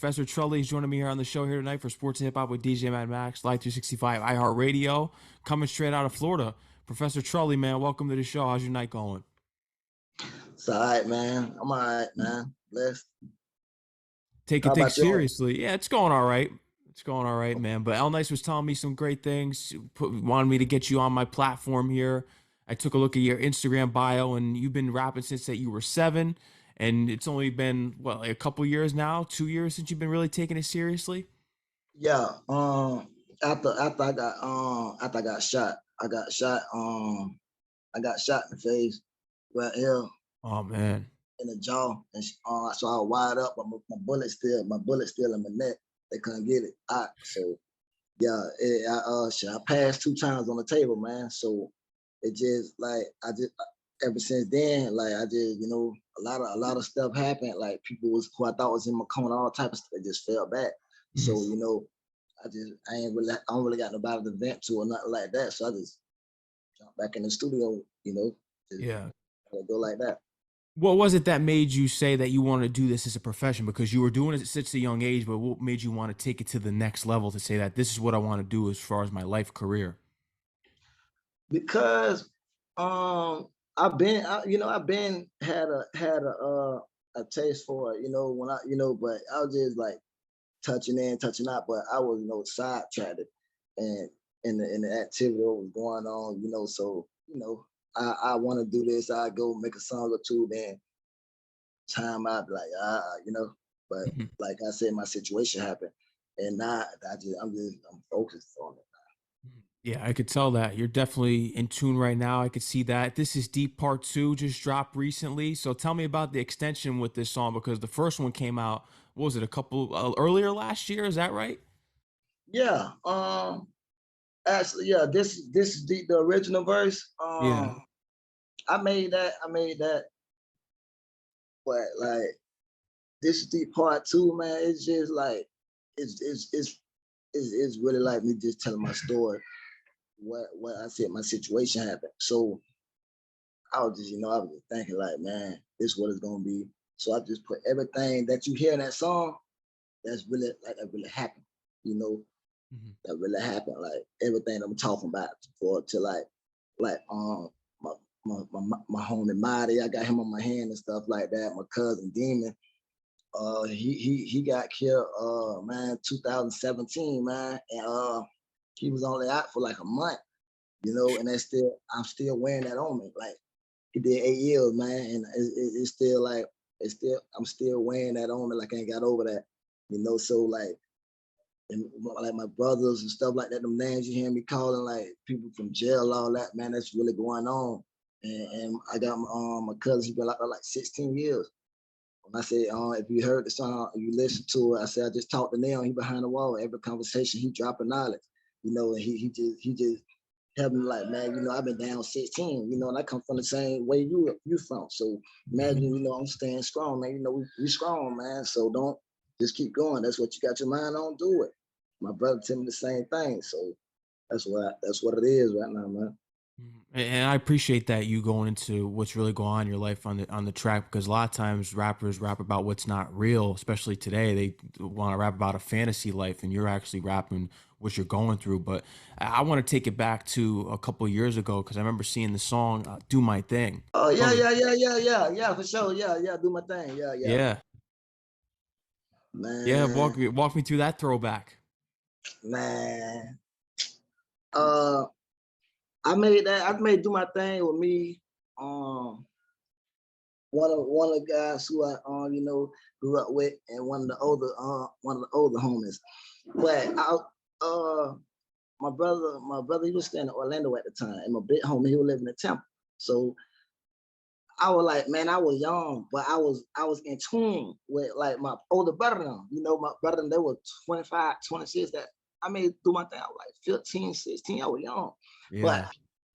Professor Trully is joining me here on the show here tonight for Sports and Hip Hop with DJ Mad Max, Live 365, iHeartRadio, coming straight out of Florida. Professor Trully, man, welcome to the show. How's your night going? It's all right, man. I'm all right, man. Blessed. Taking How things about yours? seriously. Yeah, it's going all right. It's going all right, man. But L Nice was telling me some great things, wanted me to get you on my platform here. I took a look at your Instagram bio, and you've been rapping since that you were 7. And it's only been, what, like a couple years now, 2 years since you've been really taking it seriously? Yeah. After I got shot, I got shot in the face, right here Oh, man. in the jaw, and so I was wide up, but my bullet still in my neck. They couldn't get it out. So yeah, I passed 2 times on the table, man. So it just like ever since then, like I just, a lot of stuff happened. Like people who I thought was in my corner, all type of stuff, they just fell back. So I don't really got nobody to vent to or nothing like that. So I just jump back in the studio, just go like that. What was it that made you say that you wanted to do this as a profession? Because you were doing it at such a young age, but what made you want to take it to the next level to say that this is what I want to do as far as my life career? Because I've been had a taste for it, when but I was just like touching in, touching out, but I was sidetracked and in the activity that was going on, so I want to do this. I go make a song or two, then time I'd be like, but like I said, my situation happened, and now I'm focused on it. Yeah, I could tell that. You're definitely in tune right now. I could see that. This is Deep Part 2, just dropped recently. So tell me about the extension with this song, because the first one came out, what was it, a couple earlier last year? Is that right? Yeah. Actually, yeah, this is the original verse. Yeah. I made that, but like this is Deep Part 2, man. It's just like it's really like me just telling my story. What I said, my situation happened. So I was just, I was just thinking like, man, this is what it's gonna be. So I just put everything that you hear in that song, that's really like that really happened, that really happened. Like everything I'm talking about to like my homie Marty, I got him on my hand and stuff like that. My cousin Demon, he got killed, man, 2017, man, and he was only out for like a month, and I'm still wearing that on me. Like he did 8 years, man, and it's still like I'm still wearing that on me. Like I ain't got over that, So like, and like my brothers and stuff like that, them names you hear me calling, like people from jail, all that, man, that's really going on. And I got my cousin, he been like 16 years. When I said, if you heard the song, if you listen to it, I said I just talked to Neon. He behind the wall. Every conversation, he dropping knowledge, and he just helped me like, man, I've been down 16, and I come from the same way you from. So imagine, I'm staying strong, man. We strong, man. So don't just keep going. That's what you got your mind on. Do it. My brother tell me the same thing. So that's what it is right now, man. And I appreciate that you going into what's really going on in your life on the track, because a lot of times rappers rap about what's not real, especially today. They want to rap about a fantasy life, and you're actually rapping what you're going through. But I want to take it back to a couple of years ago, because I remember seeing the song "Do My Thing." Oh yeah, for sure. Yeah, do my thing. Yeah, yeah. Man, Walk me through that throwback. man. I made do my thing with me. One of the guys who I grew up with, and one of the older homies. But my brother, he was staying in Orlando at the time, and my big homie, he was living in Tampa. So I was like, man, I was young, but I was in tune with like my older brother. My brother, they were 25, 26. That I made do my thing. I was like 15, 16. I was young, but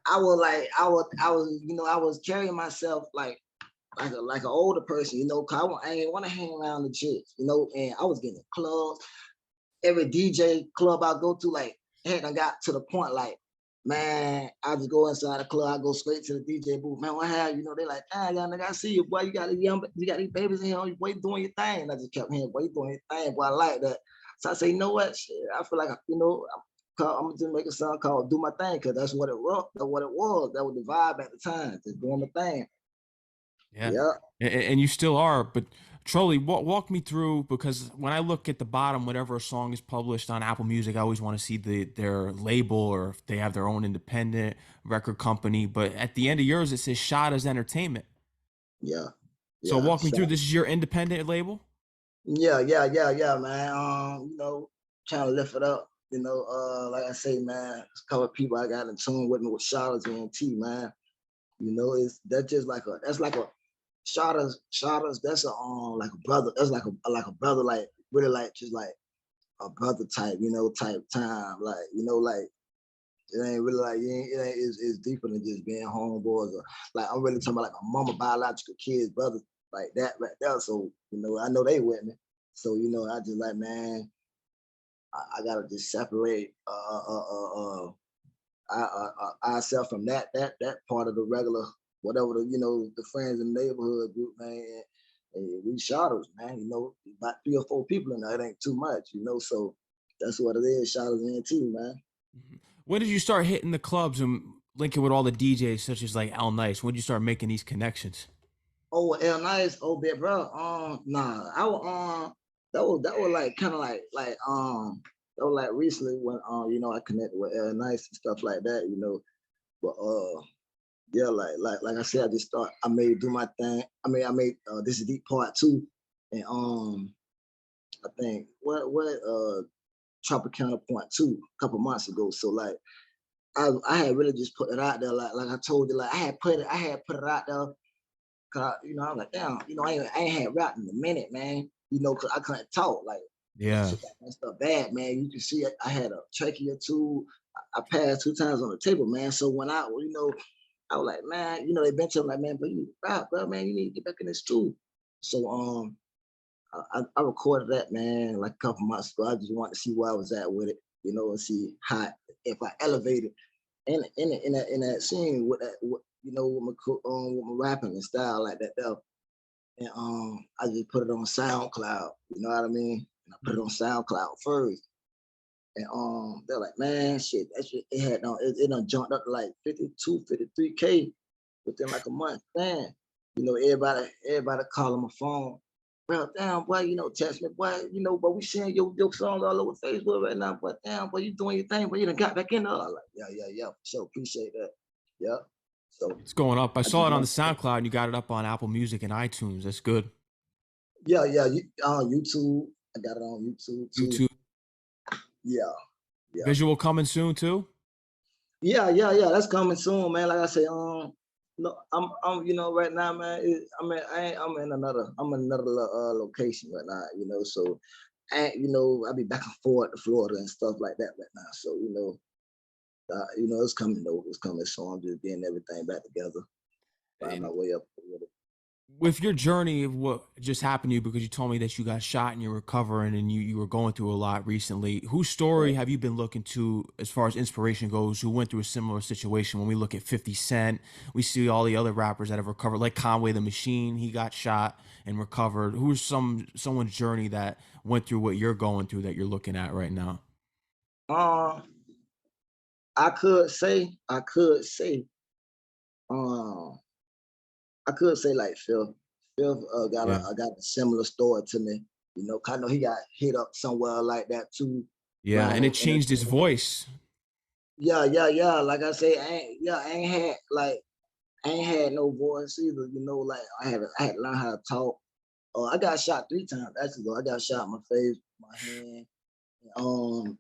I was like, I was carrying myself like an older person, cause I ain't want to hang around the chicks, and I was getting clubs. Every DJ club I go to, like, I got to the point like man, I just go inside the club. I go straight to the DJ booth. Man, what have you know? They like, ah, young nigga, I see you, boy. You got these babies in here. Boy, you doing your thing. And I just kept hearing, boy, you doing your thing. Boy, I like that. So I say, you know what? Shit, I feel like, I'm gonna just make a song called "Do My Thing" because that's what it was. That's what it was. That was the vibe at the time. Just doing my thing. Yeah, Yeah, and you still are. But Trully, walk me through, because when I look at the bottom, whenever a song is published on Apple Music, I always want to see their label, or if they have their own independent record company. But at the end of yours, it says Shotta's Entertainment. yeah, So yeah. walk me through. This is your independent label. Yeah, man. Trying to lift it up. Like I say, man, it's a couple of people I got in tune with me with Shoutout and T, man. It's that's just like a Shoutout. That's a like a brother. That's like a brother, like really like just like a brother type, type time. Like it ain't really like it's deeper than just being homeboys. Or like I'm really talking about like my mama biological kids, brothers like that right there. So I know they with me. So I just like, man, I gotta just separate ourselves from that part of the regular whatever the friends in the neighborhood group, man. And we shotters, man. About 3 or 4 people in there. It ain't too much, So that's what it is. Shotters NT, man. Mhm. When did you start hitting the clubs and linking with all the DJs, such as like Al Nice? When did you start making these connections? Oh, L Nice, oh bit bro. Nah, I was that was like kind of that was like recently when I connected with L Nice and stuff like that. But yeah, like I said, I just thought I made do my thing. I made This is Deep Part 2, and I think what Tropicana Point 2 a couple months ago. So like I had really just put it out there, like I told you, like I had put it out there. Cause I was like, damn, I ain't had rap in a minute, man. Cause I couldn't talk. Like Yeah. shit got messed up bad, man. You can see it. I had a trachea or two. I passed 2 times on the table, man. So when I was like, man, they been telling me like, man, but you rap, bro, man, you need to get back in this too. So I recorded that, man, like a couple months ago. I just wanted to see where I was at with it, and see how if I elevated in that scene with that with my rapping and style like that though. And I just put it on SoundCloud, you know what I mean? And I put it on SoundCloud first. And they're like, man, shit, that shit it done jumped up to like 52, 53K within like a month. Man, everybody calling my phone. Bro, damn, boy, text me, boy, but we seeing your songs all over Facebook right now. But damn, boy, you doing your thing, but you done got back in there. I'm like, yeah, for sure, appreciate that. Yeah. So It's going up. I I saw just it on the want, SoundCloud, and you got it up on Apple Music and iTunes. That's good. yeah, on YouTube. I got it on YouTube too. YouTube Yeah, yeah. visual coming soon too. Yeah. That's coming soon, man. Like I say, no, I'm, right now, man. I'm in another location right now, So, I'll be back and forth to Florida and stuff like that right now. So, it's coming though. It's coming. So I'm just getting everything back together, find my And way up with it. with your journey of what just happened to you, because you told me that you got shot and you're recovering and you were going through a lot recently, whose story Right. have you been looking to as far as inspiration goes, who went through a similar situation? When we look at 50 Cent, we see all the other rappers that have recovered, like Conway the Machine. He got shot and recovered. Who's someone's journey that went through what you're going through that you're looking at right now? Uh, um, I could say like Phil. Phil Yeah. got a similar story to me. 'Cause I know he got hit up somewhere like that too. Yeah, and it Around in changed his voice. yeah. Like I say, I ain't had no voice either. Like I had to learn how to talk. I got shot 3 times actually. Though I got shot in my face, my hand, um,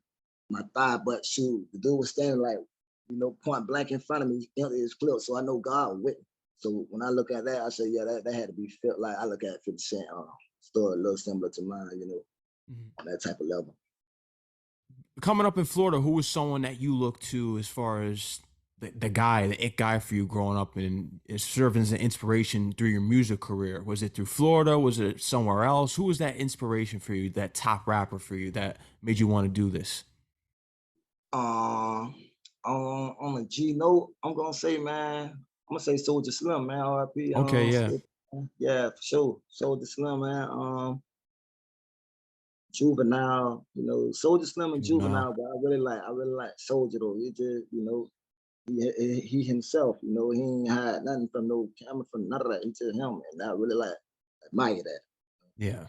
my thigh, butt, shoe. The dude was standing like, point blank in front of me, empty his clip. So I know God with me. So when I look at that, I say, yeah, that had to be felt like I look at 50 Cent story a little similar to mine, Mhm. on that type of level. Coming up in Florida, who was someone that you look to as far as the guy, the it guy for you growing up, and is serving as an inspiration through your music career? Was it through Florida? Was it somewhere else? Who was that inspiration for you, that top rapper for you that made you want to do this? Um, On a G note, I'm gonna say, man, I'm gonna say Soldier Slim, man. R.I.P. Okay, yeah, Yeah, for sure. Soldier Slim, man. Juvenile, Soldier Slim and Juvenile. Juvenile, but I really like Soldier though. He just, he himself, he ain't had nothing from no camera from none of that. He just him, and I really like admire that. Yeah.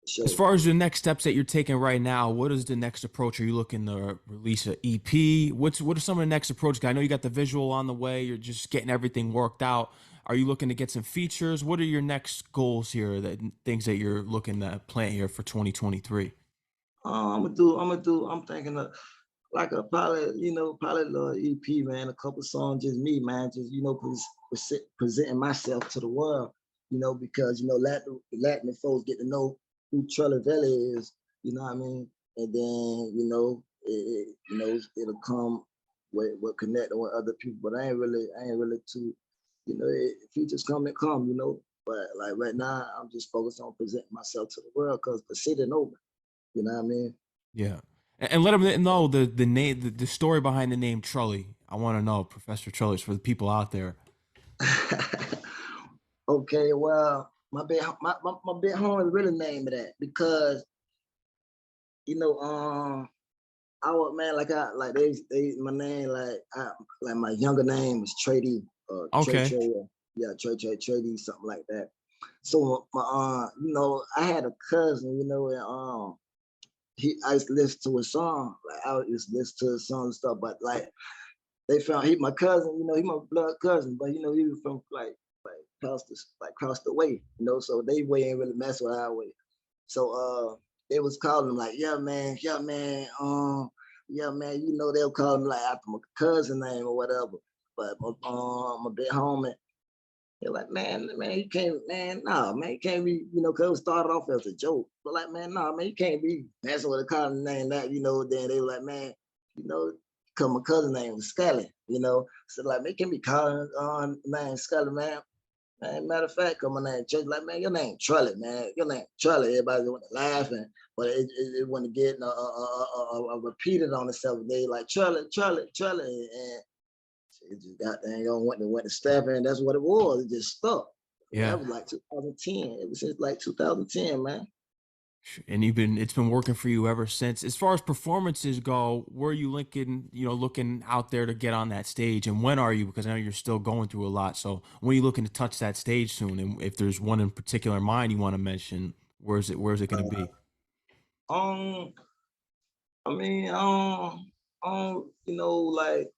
For As sure. far as the next steps that you're taking right now, what is the next approach? Are you looking to release an EP? What are some of the next approaches? I know you got the visual on the way. You're just getting everything worked out. Are you looking to get some features? What are your next goals here? That things that you're looking to plan here for 2023? I'm thinking of like a pilot, probably a little EP, man, a couple songs, just me, man, just presenting myself to the world, because letting the folks get to know who Trully Valley is, you know what I mean, and then it'll come with connecting with other people, but I ain't really too, features come and come, but like right now, I'm just focused on presenting myself to the world because the city know me, you know what I mean. Yeah, and let them know the name, the story behind the name Trully. I want to know, Professor Trully, for the people out there. Okay, well, my big homie really named me that because you know, I was man like they my name like my younger name was Trady Okay, yeah Trady something like that. So my I had a cousin and I used to listen to a song like I used to listen to a song and stuff, but like they found he my cousin, he my blood cousin, but he was from like across the way, so they way ain't really mess with our way. So they was calling him like, yeah man, they'll call him like after my cousin name or whatever. But my big homie, they're like, man, you can't, man, nah, man, you can't be, cause it was started off as a joke. But like, man, nah, man, you can't be messing with a cousin name that, then they were like, man, you know, cause my cousin name was Scully, So like, man, you can't be calling on name Scully, man. Man, matter of fact, cause my name Judge, like, man, your name Trully, man. Your name Trully. Everybody went to laughing, but it wasn't getting repeated on itself. They like Trully, and it just got dang on went to stepping, and that's what it was. It just stuck. yeah. That was like 2010. It was since like 2010, man. And it's been working for you ever since. As far as performances go, where are you looking out there to get on that stage, and when are you? Because I know you're still going through a lot. So when are you looking to touch that stage soon? And if there's one in particular in mind you want to mention, where's it going to be? Um, I mean, like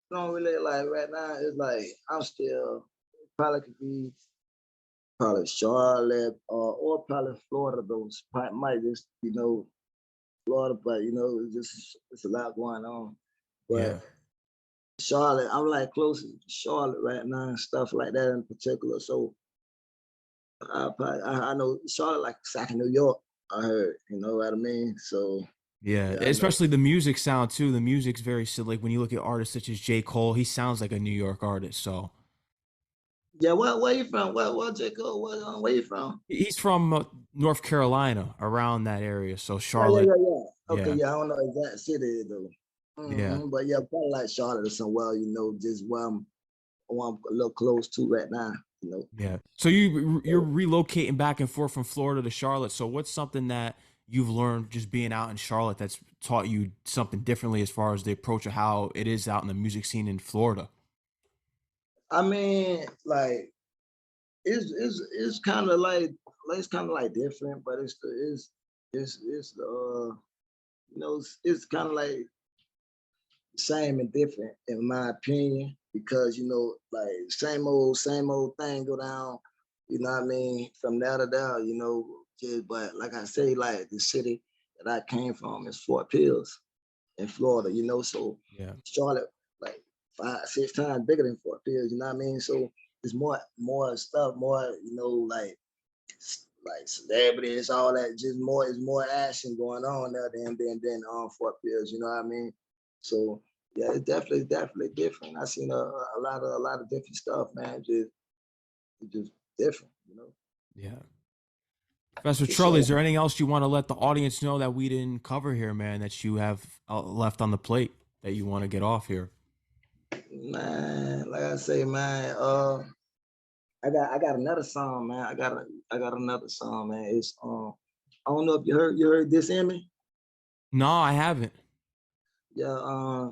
don't really like right now. It's like I'm still probably could be probably Charlotte or probably Florida. Those might just Florida, but it's a lot going on. But Yeah. Charlotte, I'm like close to Charlotte right now and stuff like that in particular. So I know Charlotte like second New York. I heard, you know what I mean. So Yeah, yeah, I know. especially the music sound too. The music's very like when you look at artists such as J. Cole, he sounds like a New York artist. So Yeah, where you from? What Jacob? Where you from? he's from North Carolina, around that area. So Charlotte, Yeah. Okay, yeah, yeah, I don't know exact city though. yeah. But yeah, probably like Charlotte or somewhere, just where I'm a little close to right now, Yeah. So you're relocating back and forth from Florida to Charlotte. So what's something that you've learned just being out in Charlotte that's taught you something differently as far as the approach of how it is out in the music scene in Florida? I mean, like it's kind of it's kind of like different, but it's it's kind of like same and different in my opinion because like same old thing go down, what I mean, from there to there, just but like I say, like the city that I came from is Fort Pierce in Florida, so Yeah. Charlotte like 5, 6 times bigger than Fort Pierce, you know what I mean? So it's more stuff, more, like celebrities, all that, just more is more action going on there than on Fort Pierce, you know what I mean? So yeah, it's definitely different. I seen a lot of different stuff, man. Just different, Yeah. Professor for Trulli, is sure. there anything else you want to let the audience know that we didn't cover here, man, that you have left on the plate? that you want to get off here? Man, like I say, man, I got another song, man. I got another song, man. It's I don't know if you heard this in me. No, I haven't. Yeah,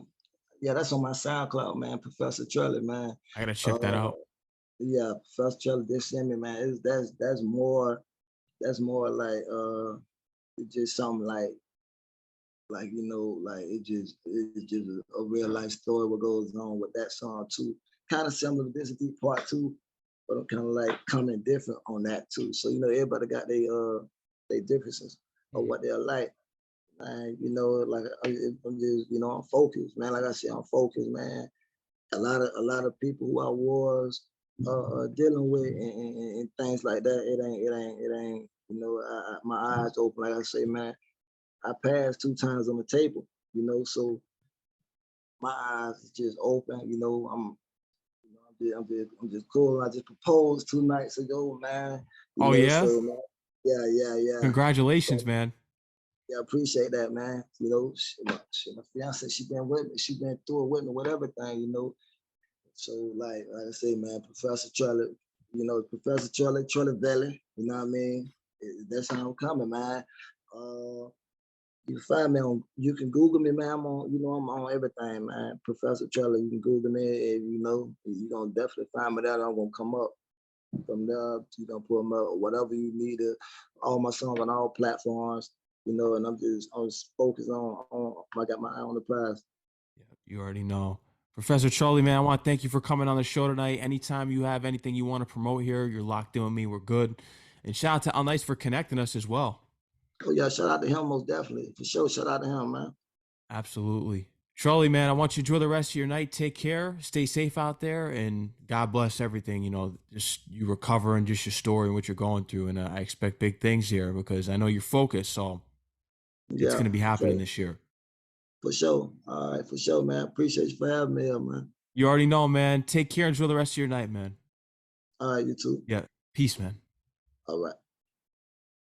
yeah, that's on my SoundCloud, man. Professor Trully, man. I gotta check that Uh, out. yeah, Professor Trully, this in me, man. That's more like it's just something like you know, like it's just a real life story what goes on with that song too. Kind of similar to this deep part two, but I'm kind of like coming different on that too. So you know, everybody got their differences of Mhm. what they're like. Man, you know, like I'm just you know I'm focused, man. Like I said, I'm focused, man. A lot of people who I was dealing with and things like that. It ain't. You know, my eyes open. Like I say, man, I passed two times on the table. You know, so my eyes is just open. You know, I'm just cool. I just proposed 2 nights ago, man. You Oh know, yeah, so man, yeah. congratulations, So, man. yeah, I appreciate that, man. You know, my fiance, she been with me. She been through it with me with everything. You know, so like I say, man, Professor Trully, you know, Professor Trully, Trully Valley. You know what I mean? That's how I'm coming, man. Uh, you can find me on. You can Google me, man. I'm on. You know, I'm on everything, man. Professor Trully. You can Google me, and you know, you're gonna definitely find me there. I'm gonna come up from there. You gonna put them up, whatever you need. All my songs on all platforms. You know, and I'm just focused on. I got my eye on the prize. Yeah, you already know. Professor Charlie, man, I want to thank you for coming on the show tonight. Anytime you have anything you want to promote here, you're locked in with me. We're good. And shout out to Al Nice for connecting us as well. Oh yeah, shout out to him most definitely for sure. Shout out to him, man. Absolutely. Charlie, man, I want you to enjoy the rest of your night. Take care. Stay safe out there. And God bless everything. You know, just you recover and just your story and what you're going through. And I expect big things here because I know you're focused. So it's Yeah, going to be happening this year. for sure. All right, for sure, man. Appreciate you for having me here, man. You already know, man. Take care. Enjoy the rest of your night, man. All right, you too. Yeah. Peace, man. All right.